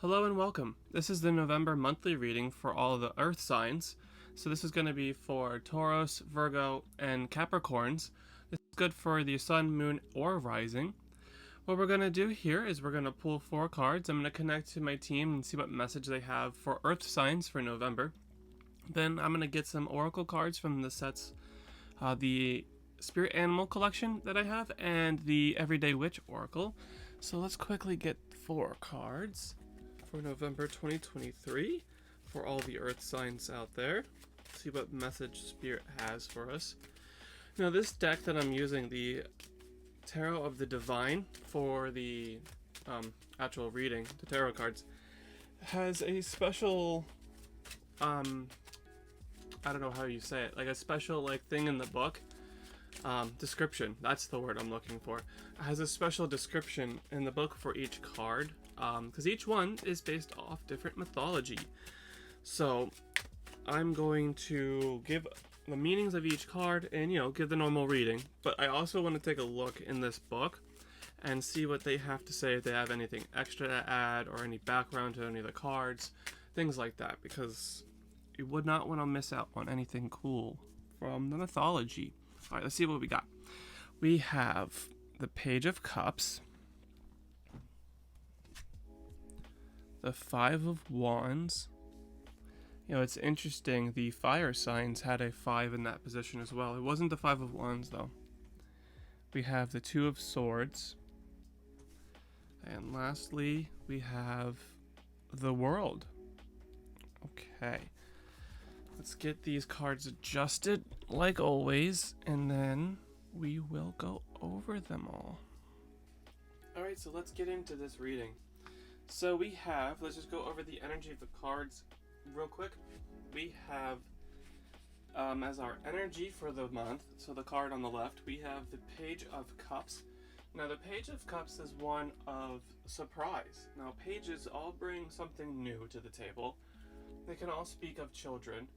Hello and welcome. This is the November monthly reading for all the Earth signs. So this is going to be for Taurus, Virgo, and Capricorns. This is good for the Sun, Moon, or Rising. What we're going to do here is we're going to pull 4 cards. I'm going to connect to my team and see what message they have for Earth signs for November. Then I'm going to get some Oracle cards from the sets, the Spirit Animal collection that I have, and the Everyday Witch Oracle. So let's quickly get 4 cards for November 2023 for all the Earth signs out there. See what message Spirit has for us. Now this deck that I'm using, the Tarot of the Divine for the actual reading, the tarot cards, has a special, I don't know how you say it, like a special thing in the book. Description, that's the word I'm looking for. It has a special description in the book for each card, because each one is based off different mythology. So I'm going to give the meanings of each card and, give the normal reading. But I also want to take a look in this book and see what they have to say, if they have anything extra to add or any background to any of the cards, things like that, because you would not want to miss out on anything cool from the mythology. All right, let's see what we got. We have the Page of Cups, the 5 of Wands. It's interesting, the fire signs had a 5 in that position as well. It wasn't the 5 of Wands, though. We have the 2 of Swords. And lastly, we have the World. Okay. Let's get these cards adjusted, like always, and then we will go over them all. Alright, so let's get into this reading. So we have, let's just go over the energy of the cards real quick. We have, as our energy for the month, so the card on the left, we have the Page of Cups. Now the Page of Cups is one of surprise. Now pages all bring something new to the table. They can all speak of children.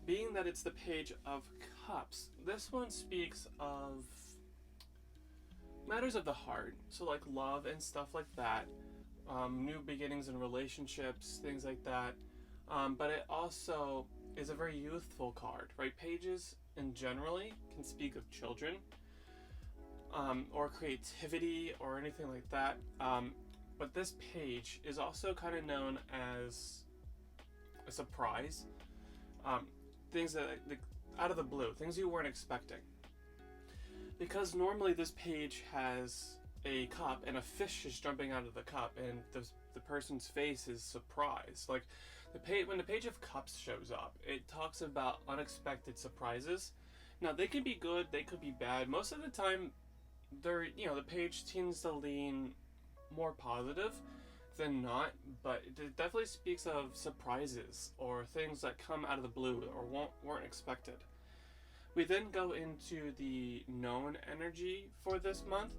Being that it's the Page of Cups, this one speaks of matters of the heart, so like love and stuff like that, new beginnings in relationships, things like that, but it also is a very youthful card, right? Pages in generally can speak of children, or creativity or anything like that, but this page is also kind of known as a surprise. Things that out of the blue, things you weren't expecting. Because normally this page has a cup and a fish is jumping out of the cup, and the person's face is surprised. Like when the Page of Cups shows up, it talks about unexpected surprises. Now they can be good, they could be bad. Most of the time, the page tends to lean more positive than not, but it definitely speaks of surprises or things that come out of the blue or weren't expected. We then go into the known energy for this month.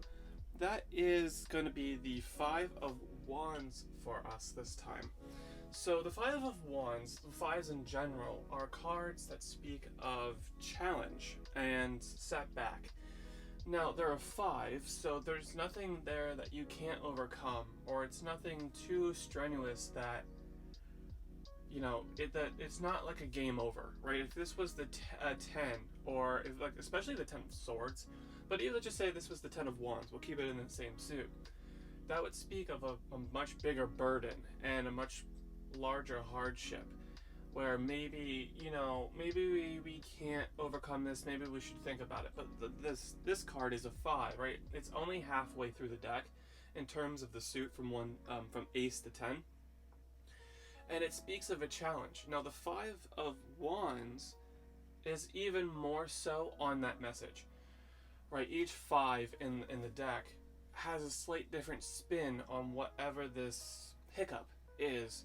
That is going to be the 5 of Wands for us this time. So the 5 of Wands, the 5s in general, are cards that speak of challenge and setback. Now, there are 5, so there's nothing there that you can't overcome, or it's nothing too strenuous that, that it's not like a game over, right? If this was the 10, or especially the 10 of Swords, but even let's just say this was the 10 of Wands, we'll keep it in the same suit, that would speak of a much bigger burden and a much larger hardship, where maybe we can't overcome this, maybe we should think about it. But this card is a 5, right? It's only halfway through the deck in terms of the suit from ace to 10, and it speaks of a challenge. Now the 5 of Wands is even more so on that message, right? Each 5 in the deck has a slight different spin on whatever this hiccup is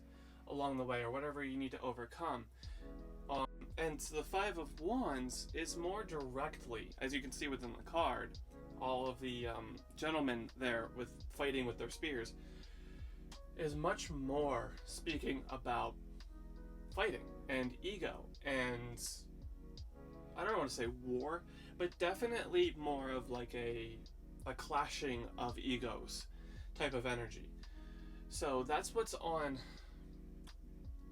along the way, or whatever you need to overcome. And so the 5 of Wands is more directly, as you can see within the card, all of the gentlemen there fighting with their spears, is much more speaking about fighting and ego, and I don't want to say war, but definitely more of like a clashing of egos type of energy. So that's what's on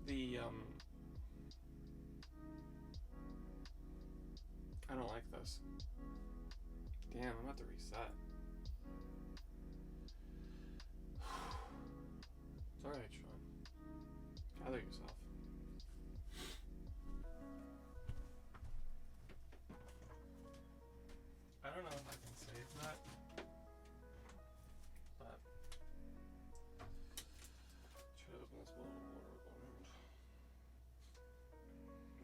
the, I don't like this. Damn, I'm about to reset. It's alright, Sean. Gather yourself. I don't know if I can save that, but try to open this bottle of water with one hand.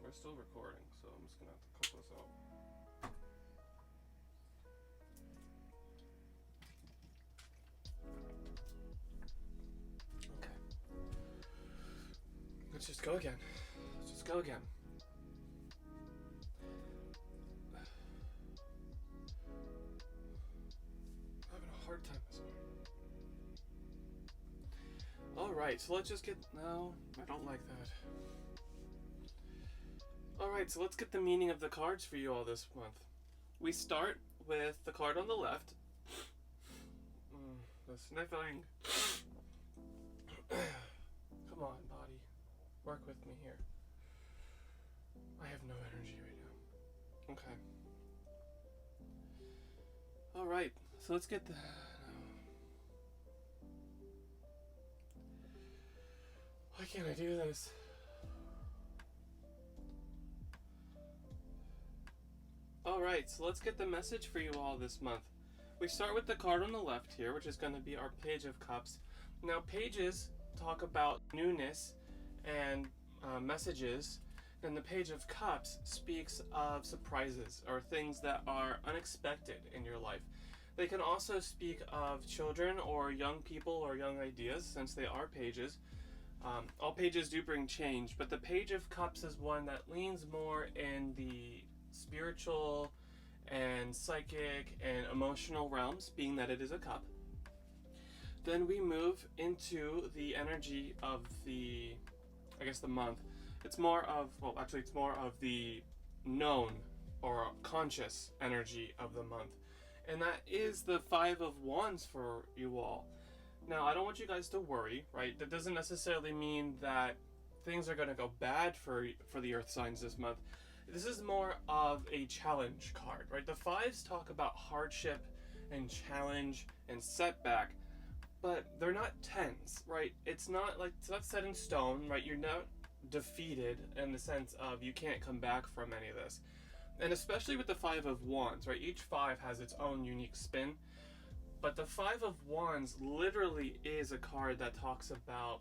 We're still recording, so I'm just gonna have to cut this out. Okay. Let's just go again. Let's just go again. Hard time this one. Alright, so let's just get... No, I don't like that. Alright, so let's get the meaning of the cards for you all this month. We start with the card on the left. The sniffling. Come on, body. Work with me here. I have no energy right now. Okay. Alright, so let's get the... Why can't I do this? Alright, so let's get the message for you all this month. We start with the card on the left here, which is going to be our Page of Cups. Now, pages talk about newness and messages, and the Page of Cups speaks of surprises or things that are unexpected in your life. They can also speak of children or young people or young ideas, since they are pages. All pages do bring change, but the Page of Cups is one that leans more in the spiritual and psychic and emotional realms, being that it is a cup. Then we move into the energy of the, I guess, the month. It's more of, well, actually it's more of the known or conscious energy of the month. And that is the Five of Wands for you all. Now, I don't want you guys to worry, right? That doesn't necessarily mean that things are going to go bad for the earth signs this month. This is more of a challenge card, right? The fives talk about hardship and challenge and setback, but they're not tens, right? It's not set in stone, right? You're not defeated in the sense of you can't come back from any of this. And especially with the Five of Wands, right? Each five has its own unique spin. But the Five of Wands literally is a card that talks about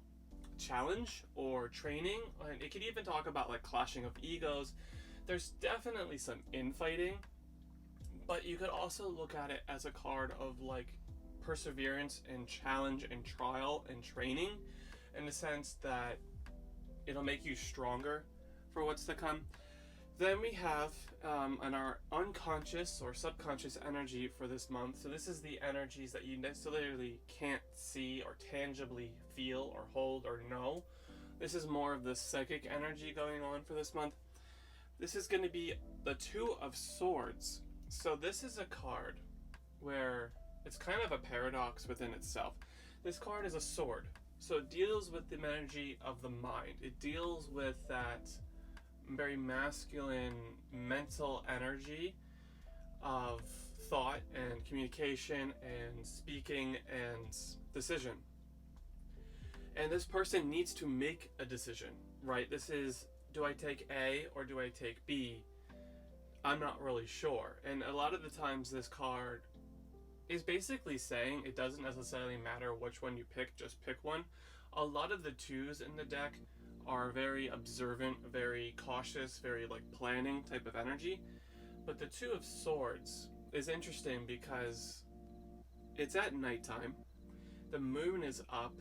challenge or training. And it could even talk about like clashing of egos. There's definitely some infighting. But you could also look at it as a card of like perseverance and challenge and trial and training, in the sense that it'll make you stronger for what's to come. Then we have on our unconscious or subconscious energy for this month. So this is the energies that you necessarily can't see or tangibly feel or hold or know. This is more of the psychic energy going on for this month. This is going to be the Two of Swords. So this is a card where it's kind of a paradox within itself. This card is a sword. So it deals with the energy of the mind. It deals with that very masculine mental energy of thought and communication and speaking and decision. And this person needs to make a decision, right? This is, do I take A or do I take B? I'm not really sure. And a lot of the times this card is basically saying it doesn't necessarily matter which one you pick, just pick one. A lot of the twos in the deck are very observant, very cautious, very like planning type of energy. But the Two of Swords is interesting because it's at nighttime, the moon is up,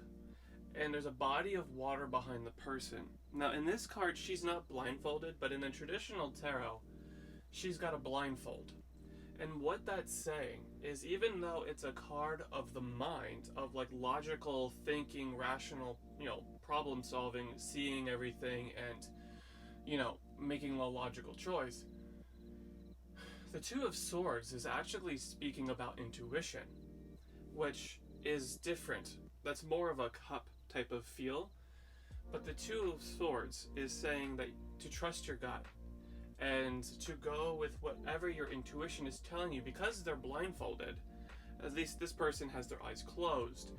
and there's a body of water behind the person. Now in this card, she's not blindfolded, but in the traditional tarot, she's got a blindfold. And what that's saying is, even though it's a card of the mind, of like logical thinking, rational, problem solving, seeing everything and, making a logical choice, the Two of Swords is actually speaking about intuition, which is different That's more of a cup type of feel. But the Two of Swords is saying that to trust your gut and to go with whatever your intuition is telling you, because they're blindfolded. At least this person has their eyes closed.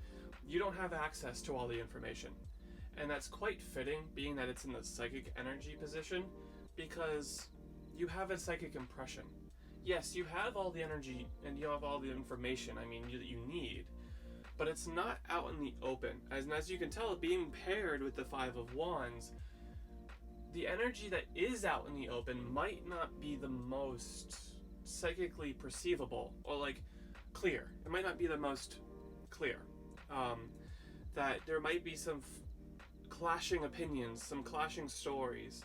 You don't have access to all the information. And that's quite fitting, being that it's in the psychic energy position, because you have a psychic impression. Yes, you have all the energy and you have all the information, that you need, but it's not out in the open. As you can tell, being paired with the Five of Wands, the energy that is out in the open might not be the most psychically perceivable or like clear. It might not be the most clear. That there might be some clashing opinions, some clashing stories,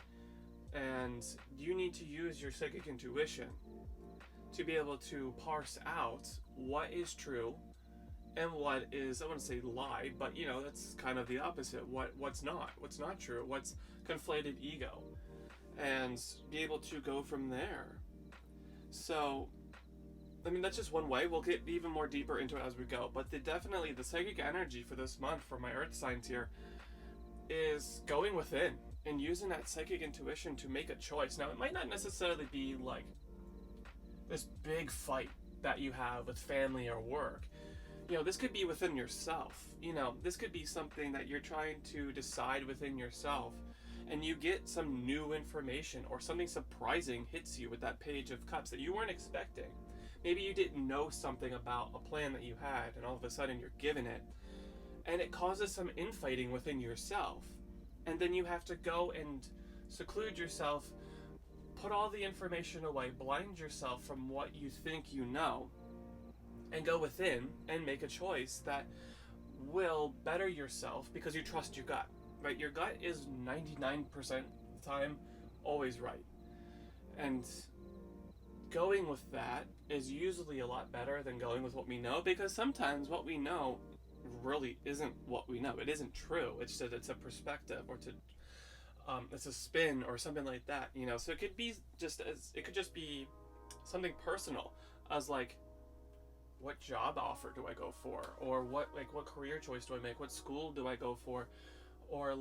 and you need to use your psychic intuition to be able to parse out what is true and what is, I wouldn't say lie, but that's kind of the opposite. What's not true, what's conflated ego, and be able to go from there. So, that's just one way. We'll get even more deeper into it as we go, but definitely the psychic energy for this month for my earth signs here is going within and using that psychic intuition to make a choice. Now, it might not necessarily be like this big fight that you have with family or work. This could be within yourself. This could be something that you're trying to decide within yourself, and you get some new information or something surprising hits you with that Page of Cups that you weren't expecting. Maybe you didn't know something about a plan that you had, and all of a sudden you're given it, and it causes some infighting within yourself. And then you have to go and seclude yourself, put all the information away, blind yourself from what you think you know, and go within and make a choice that will better yourself because you trust your gut, right? Your gut is 99% of the time always right. And going with that is usually a lot better than going with what we know, because sometimes what we know really isn't what we know. It isn't true. It's that it's a perspective, or it's a spin or something like that. So it could be just be something personal, as like, what job offer do I go for, or what career choice do I make? What school do I go for, or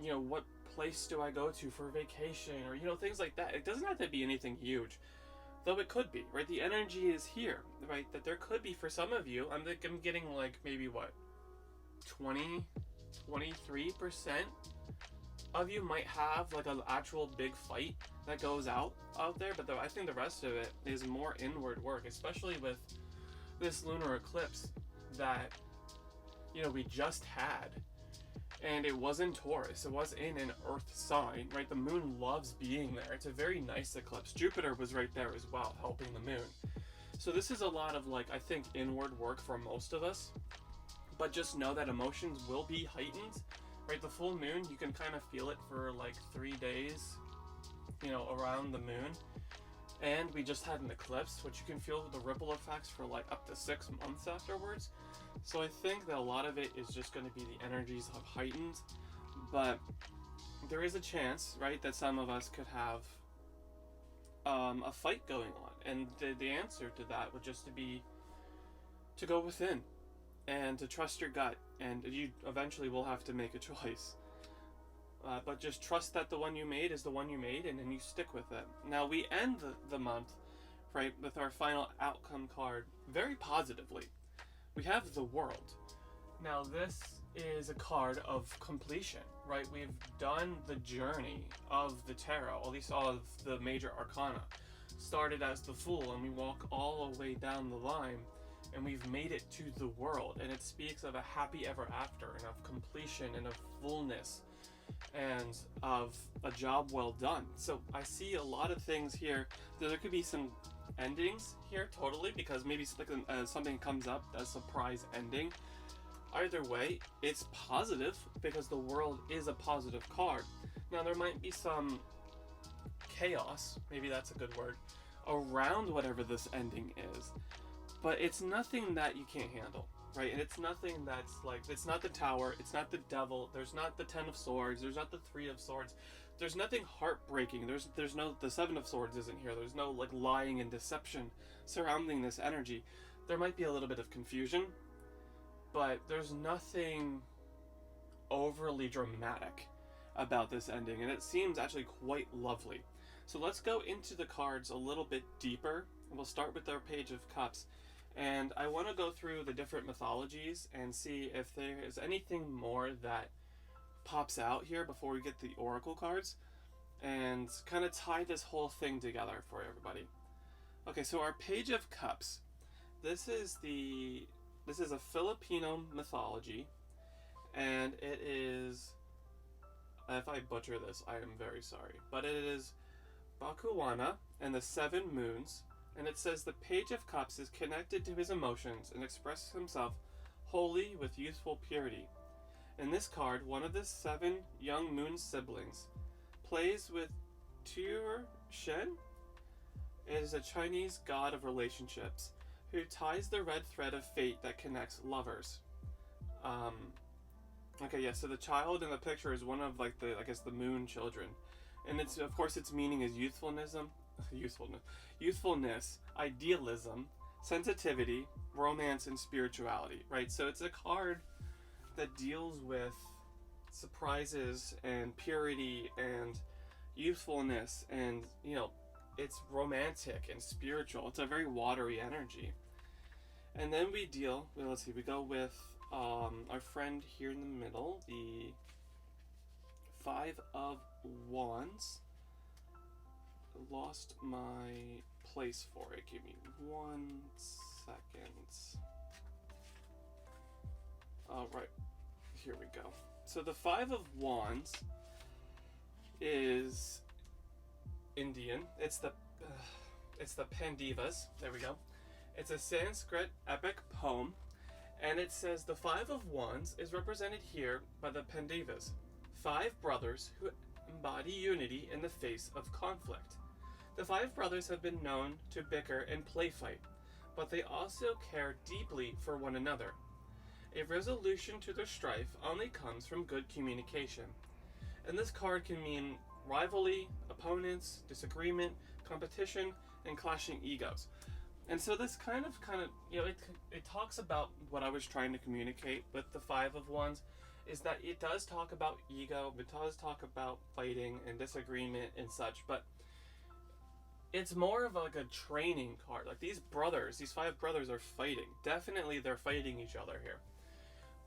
what place do I go to for vacation, or things like that. It doesn't have to be anything huge, though it could be, right? The energy is here, right? That there could be for some of you. I'm getting maybe 20, 23% of you might have an actual big fight that goes out there, but I think the rest of it is more inward work, especially with this lunar eclipse that we just had, and it was in Taurus. It was in an earth sign, right? The moon loves being there. It's a very nice eclipse. Jupiter was right there as well, helping the moon. So this is a lot of I think inward work for most of us, but just know that emotions will be heightened, right? The full moon, you can kind of feel it for 3 days, around the moon. And we just had an eclipse, which you can feel the ripple effects for up to 6 months afterwards. So I think that a lot of it is just going to be the energies of heightened, but there is a chance, right, that some of us could have a fight going on, and the answer to that would just be to go within and to trust your gut, and you eventually will have to make a choice. But just trust that the one you made is the one you made, and then you stick with it. Now, we end the month, right, with our final outcome card very positively. We have the World. Now, this is a card of completion, right? We've done the journey of the tarot, at least all of the major arcana. Started as the Fool, and we walk all the way down the line, and we've made it to the World. And it speaks of a happy ever after, and of completion, and of fullness, and of a job well done. So I see a lot of things here. There could be some endings here, totally, because maybe something comes up, a surprise ending. Either way, it's positive because the World is a positive card. Now, there might be some chaos, maybe that's a good word, around whatever this ending is, but it's nothing that you can't handle, right? And it's nothing that's it's not the Tower, it's not the Devil, there's not the Ten of Swords, there's not the Three of Swords, there's nothing heartbreaking, there's no, the Seven of Swords isn't here, there's no lying and deception surrounding this energy. There might be a little bit of confusion, but there's nothing overly dramatic about this ending, and it seems actually quite lovely. So let's go into the cards a little bit deeper. We'll start with our Page of Cups, and I want to go through the different mythologies and see if there is anything more that pops out here before we get the oracle cards, and kind of tie this whole thing together for everybody. Okay, so our Page of Cups. This is a Filipino mythology, and it is, if I butcher this, I am very sorry, but it is Bakuwana and the Seven Moons, and it says the Page of Cups is connected to his emotions and expresses himself wholly with youthful purity. In this card, one of the 7 young moon siblings plays with Tuer Shen. It is a Chinese god of relationships who ties the red thread of fate that connects lovers. Okay, yeah, so the child in the picture is one of, like, the moon children. And it's, of course, its meaning is youthfulness, idealism, sensitivity, romance, and spirituality, right? So it's a card that deals with surprises and purity and youthfulness, and, you know, it's romantic and spiritual. It's a very watery energy. And then we go with our friend here in the middle, the 5 of Wands. Lost my place for it. Give me 1 second. Alright, here we go. So the 5 of Wands is Indian. It's the Pandivas. There we go. It's a Sanskrit epic poem, and it says the 5 of Wands is represented here by the Pandivas, 5 brothers who embody unity in the face of conflict. The 5 brothers have been known to bicker and play fight, but they also care deeply for one another. A resolution to their strife only comes from good communication. And this card can mean rivalry, opponents, disagreement, competition, and clashing egos. And so this kind of, you know, it talks about what I was trying to communicate with the 5 of Wands, is that it does talk about ego, it does talk about fighting and disagreement and such, but it's more of like a training card. Like these 5 brothers are fighting. Definitely they're fighting each other here.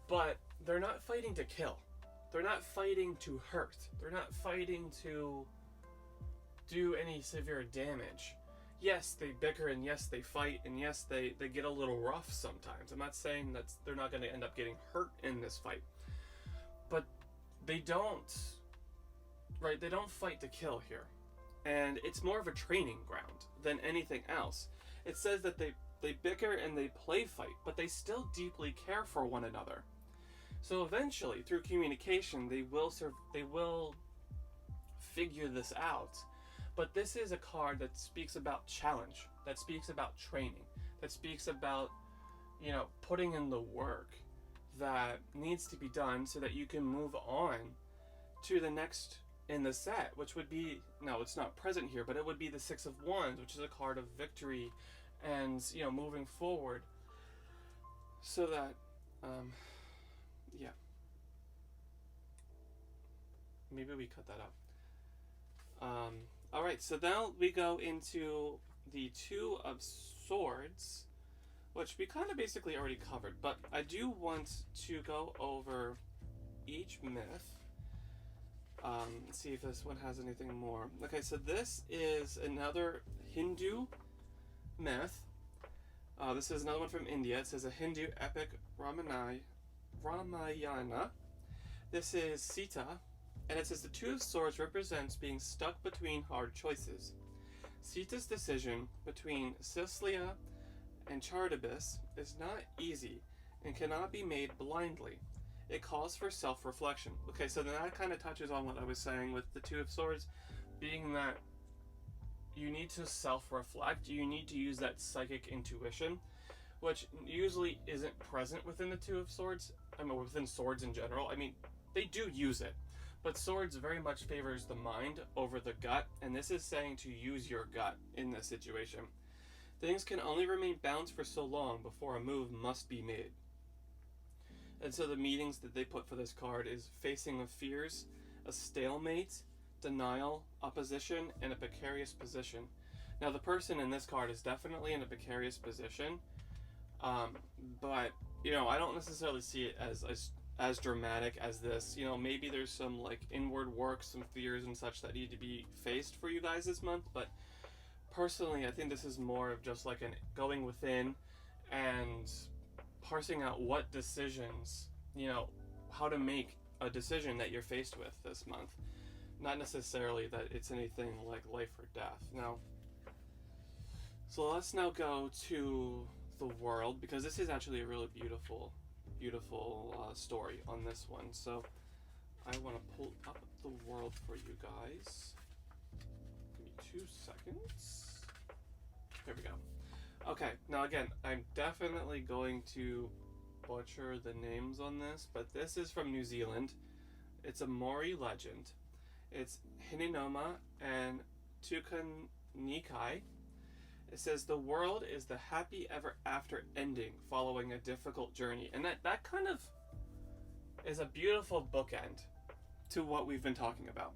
But they're not fighting to kill. They're not fighting to hurt. They're not fighting to do any severe damage. Yes, they bicker, and yes, they fight, and yes, they get a little rough sometimes. I'm not saying that they're not going to end up getting hurt in this fight. But they don't fight to kill here. And it's more of a training ground than anything else. It says that they bicker and they play fight, but they still deeply care for one another. So eventually, through communication, they will figure this out. But this is a card that speaks about challenge, that speaks about training, that speaks about, you know, putting in the work that needs to be done so that you can move on to the next in the set, which would be, no, it's not present here, but it would be the 6 of Wands, which is a card of victory and, you know, moving forward. So that, yeah. Maybe we cut that out. Alright, so now we go into the 2 of Swords, which we kind of basically already covered, but I do want to go over each myth. See if this one has anything more. Okay, so this is another Hindu myth. This is another one from India. It says a Hindu epic Ramayana. This is Sita, and it says the 2 of Swords represents being stuck between hard choices. Sita's decision between Sislia and Chardabis is not easy and cannot be made blindly. It calls for self-reflection. Okay, so then that kind of touches on what I was saying with the 2 of Swords, being that you need to self-reflect, you need to use that psychic intuition, which usually isn't present within the 2 of Swords, I mean within Swords in general. I mean, they do use it, but Swords very much favors the mind over the gut, and this is saying to use your gut in this situation. Things can only remain balanced for so long before a move must be made. And so the meanings that they put for this card is facing of fears, a stalemate, denial, opposition, and a precarious position. Now the person in this card is definitely in a precarious position, but I don't necessarily see it as dramatic as this. Maybe there's some like inward work, some fears and such that need to be faced for you guys this month, but personally I think this is more of just like an going within and parsing out what decisions, how to make a decision that you're faced with this month. Not necessarily that it's anything like life or death. Now, so let's now go to the world, because this is actually a really beautiful story on this one. So I want to pull up the world for you guys. Give me 2 seconds. There we go. Okay, now again, I'm definitely going to butcher the names on this, but this is from New Zealand. It's a Maori legend. It's Hinenoma and Tukanikai. It says the world is the happy ever after ending following a difficult journey. And that kind of is a beautiful bookend to what we've been talking about.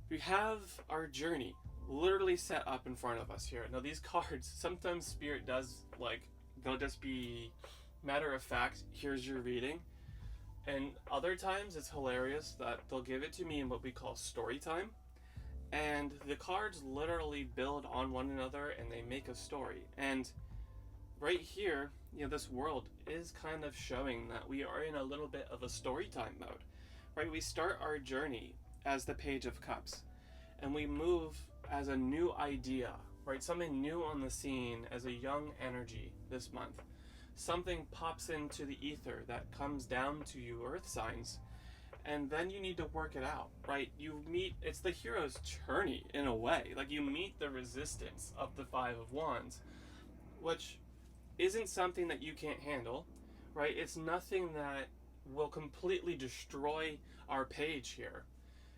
We have our journey literally set up in front of us here. Now these cards, sometimes Spirit does they'll just be matter of fact, here's your reading. And other times it's hilarious that they'll give it to me in what we call story time. And the cards literally build on one another and they make a story. And right here, this world is kind of showing that we are in a little bit of a story time mode. Right? We start our journey as the Page of Cups. And we move as a new idea, right? Something new on the scene as a young energy this month. Something pops into the ether that comes down to you earth signs, and then you need to work it out, right? It's the hero's journey in a way. Like you meet the resistance of the Five of Wands, which isn't something that you can't handle, right? It's nothing that will completely destroy our page here.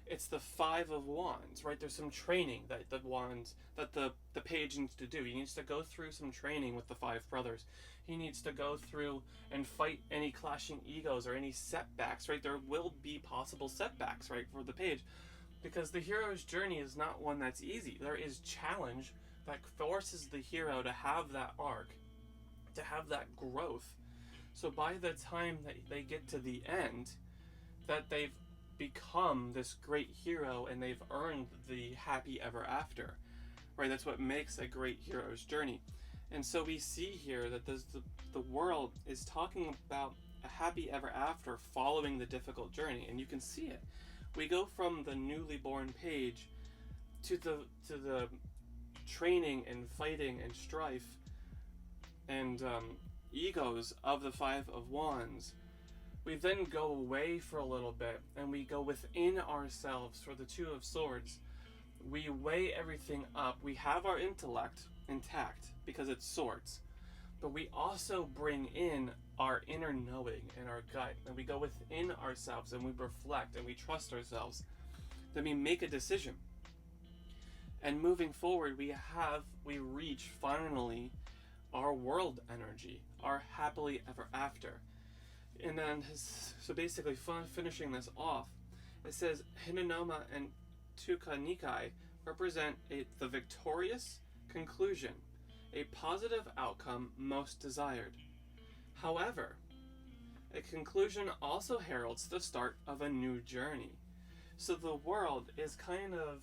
It's the Five of Wands, right? There's some training that the page needs to do. He needs to go through some training with the Five Brothers. He needs to go through and fight any clashing egos or any setbacks, right? There will be possible setbacks, right, for the page, because the hero's journey is not one that's easy. There is challenge that forces the hero to have that arc, to have that growth. So by the time that they get to the end, that they've become this great hero and they've earned the happy ever after, right? That's what makes a great hero's journey. And so we see here that the world is talking about a happy ever after following the difficult journey, and you can see it. We go from the newly born page to the training and fighting and strife and egos of the Five of Wands. We then go away for a little bit and we go within ourselves for the Two of Swords. We weigh everything up. We have our intellect intact because it's swords, but we also bring in our inner knowing and our gut, and we go within ourselves and we reflect and we trust ourselves. Then we make a decision, and moving forward we reach finally our world energy, our happily ever after. And then so basically finishing this off, it says Hinenoma and Tukanikai represent the victorious conclusion, a positive outcome most desired. However, a conclusion also heralds the start of a new journey. So the world is kind of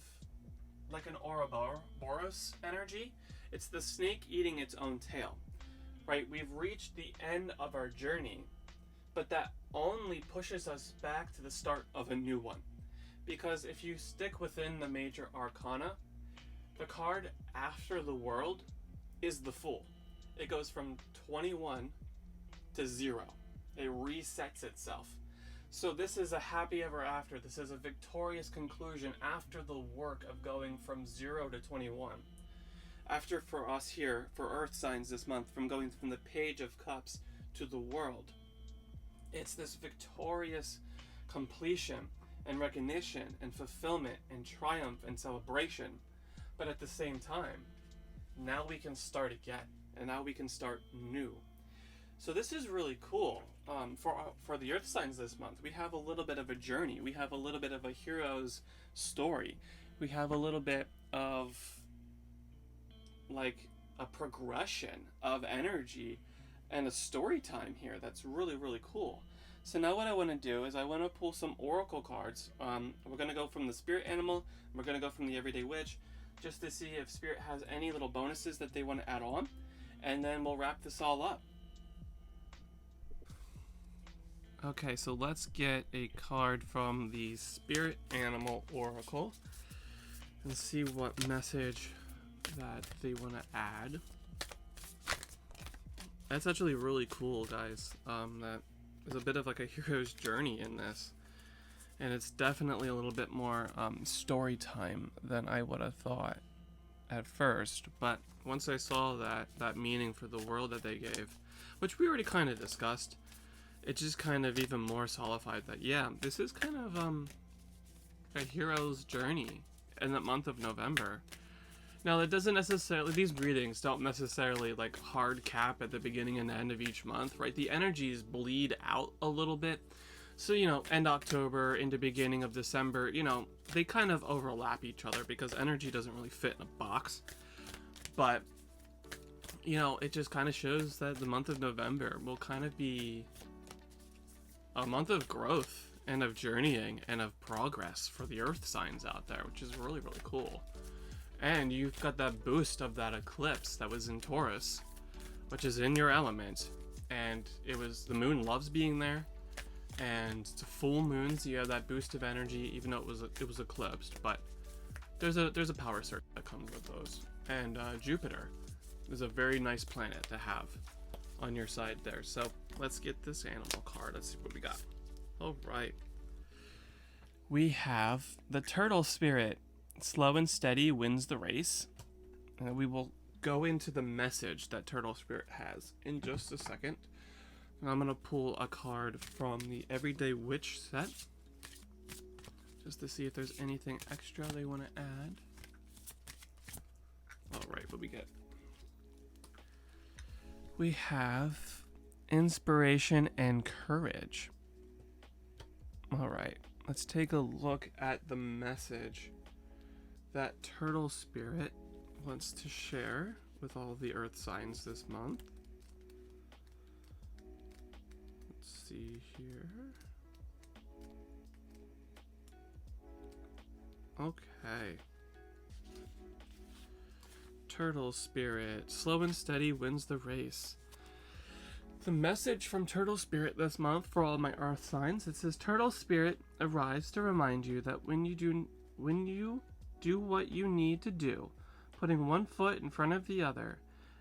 like an Ouroboros energy. It's the snake eating its own tail, right? We've reached the end of our journey, but that only pushes us back to the start of a new one. Because if you stick within the major arcana, the card after the world is the Fool. It goes from 21 to 0. It resets itself. So this is a happy ever after. This is a victorious conclusion after the work of going from 0 to 21. After, for us here, for Earth signs this month, from going from the Page of Cups to the world, it's this victorious completion and recognition and fulfillment and triumph and celebration. But at the same time, now we can start again, and now we can start new. So this is really cool. For the Earth signs this month, we have a little bit of a journey. We have a little bit of a hero's story. We have a little bit of like a progression of energy and a story time here that's really, really cool. So now what I want to do is I want to pull some oracle cards. We're going to go from the spirit animal, and we're going to go from the everyday witch, just to see if spirit has any little bonuses that they want to add on, and then we'll wrap this all up. Okay, so let's get a card from the spirit animal oracle and see what message that they want to add. That's actually really cool, guys. That is a bit of like a hero's journey in this, and it's definitely a little bit more story time than I would have thought at first. But once I saw that meaning for the world that they gave, which we already kind of discussed, it just kind of even more solidified that, yeah, this is kind of a hero's journey in the month of November. Now, it doesn't necessarily, these readings don't necessarily like hard cap at the beginning and end of each month, right? The energies bleed out a little bit. So, you know, end October into beginning of December, you know, they kind of overlap each other because energy doesn't really fit in a box. But, you know, it just kind of shows that the month of November will kind of be a month of growth and of journeying and of progress for the earth signs out there, which is really, really cool. And you've got that boost of that eclipse that was in Taurus, which is in your element, and the moon loves being there, and it's a full moon, so you have that boost of energy, even though it was eclipsed. But there's a power surge that comes with those, and Jupiter is a very nice planet to have on your side there. So let's get this animal card. Let's see what we got. All right, we have the turtle spirit. Slow and steady wins the race. And we will go into the message that Turtle Spirit has in just a second. And I'm going to pull a card from the Everyday Witch set, just to see if there's anything extra they want to add. Alright, what we get? We have Inspiration and Courage. Alright, let's take a look at the message that Turtle Spirit wants to share with all the earth signs this month. Let's see here. Okay. Turtle Spirit, slow and steady wins the race. The message from Turtle Spirit this month for all my earth signs, it says, Turtle Spirit arrives to remind you that when you do what you need to do, putting one foot in front of the other,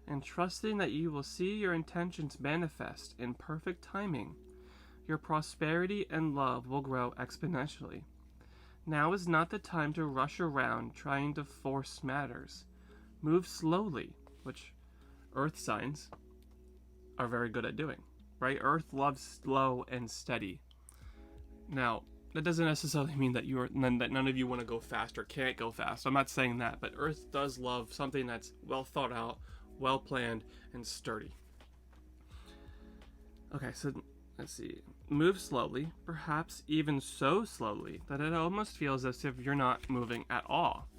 and trusting that you will see your intentions manifest in perfect timing, your prosperity and love will grow exponentially. Now is not the time to rush around trying to force matters. Move slowly, which earth signs are very good at doing, right? Earth loves slow and steady. Now, that doesn't necessarily mean that that none of you want to go fast or can't go fast. I'm not saying that, but Earth does love something that's well thought out, well planned, and sturdy. Okay, so let's see. Move slowly, perhaps even so slowly that it almost feels as if you're not moving at all.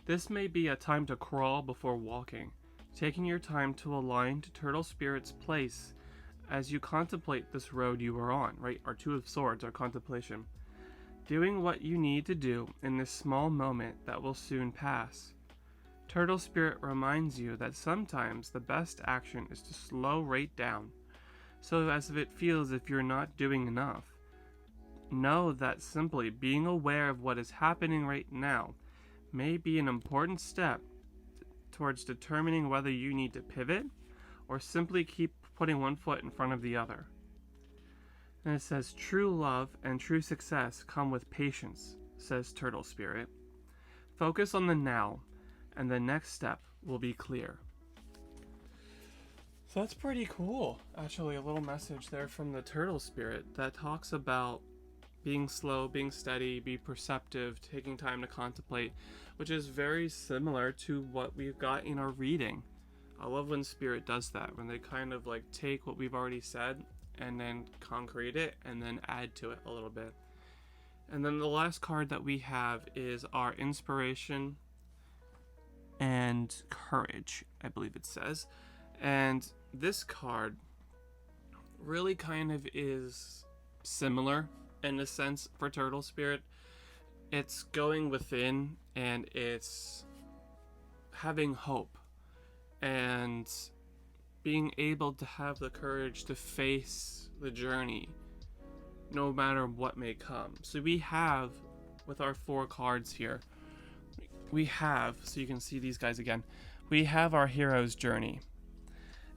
This may be a time to crawl before walking, taking your time to align to Turtle Spirit's place as you contemplate this road you are on, right? Our Two of Swords, our contemplation. Doing what you need to do in this small moment that will soon pass. Turtle Spirit reminds you that sometimes the best action is to slow right down, so as if it feels if you're not doing enough. Know that simply being aware of what is happening right now may be an important step towards determining whether you need to pivot or simply keep putting one foot in front of the other. And it says, true love and true success come with patience, says Turtle Spirit. Focus on the now, and the next step will be clear. So that's pretty cool. Actually, a little message there from the Turtle Spirit that talks about being slow, being steady, be perceptive, taking time to contemplate, which is very similar to what we've got in our reading I love when Spirit does that, when they kind of like take what we've already said and then concrete it and then add to it a little bit. And then the last card that we have is our inspiration and courage, I believe it says. And this card really kind of is similar in a sense for Turtle Spirit. It's going within and it's having hope and being able to have the courage to face the journey no matter what may come. So we have, with our 4 cards here, we have, so you can see these guys again, we have our hero's journey.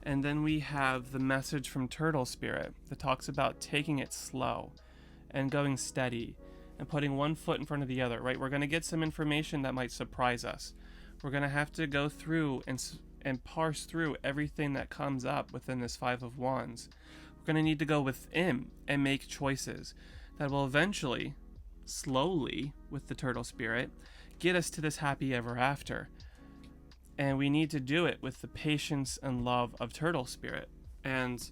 And then we have the message from Turtle Spirit that talks about taking it slow and going steady and putting one foot in front of the other, right? We're going to get some information that might surprise us. We're going to have to go through and parse through everything that comes up within this 5 of Wands. We're going to need to go within and make choices that will eventually, slowly, with the Turtle Spirit, get us to this happy ever after. And we need to do it with the patience and love of Turtle Spirit. And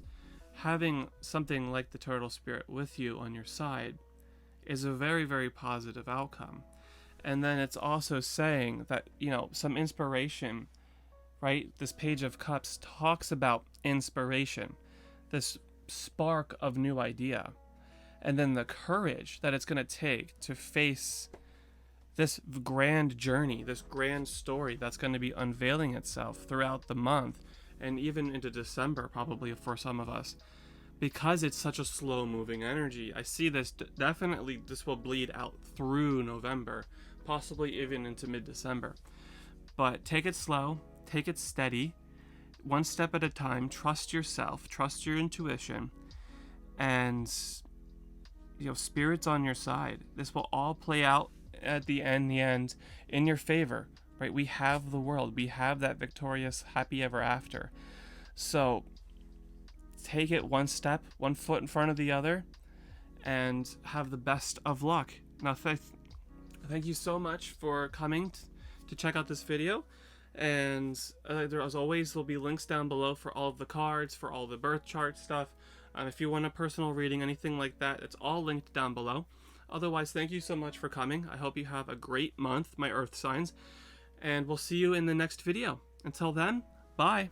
having something like the Turtle Spirit with you on your side is a very, very positive outcome. And then it's also saying that, you know, some inspiration, right? This Page of Cups talks about inspiration, this spark of new idea, and then the courage that it's going to take to face this grand journey, this grand story that's going to be unveiling itself throughout the month and even into December, probably for some of us, because it's such a slow moving energy. I see this definitely, this will bleed out through November, possibly even into mid-December. But take it slow, take it steady, one step at a time. Trust yourself, trust your intuition, and you know, Spirit's on your side. This will all play out at the end in your favor, right? We have the world, we have that victorious happy ever after. So take it one step, one foot in front of the other, and have the best of luck. Now thank you so much for coming to check out this video. And there, as always, will be links down below for all of the cards, for all the birth chart stuff. If you want a personal reading, anything like that, it's all linked down below. Otherwise, thank you so much for coming. I hope you have a great month, my Earth signs, and we'll see you in the next video. Until then, bye.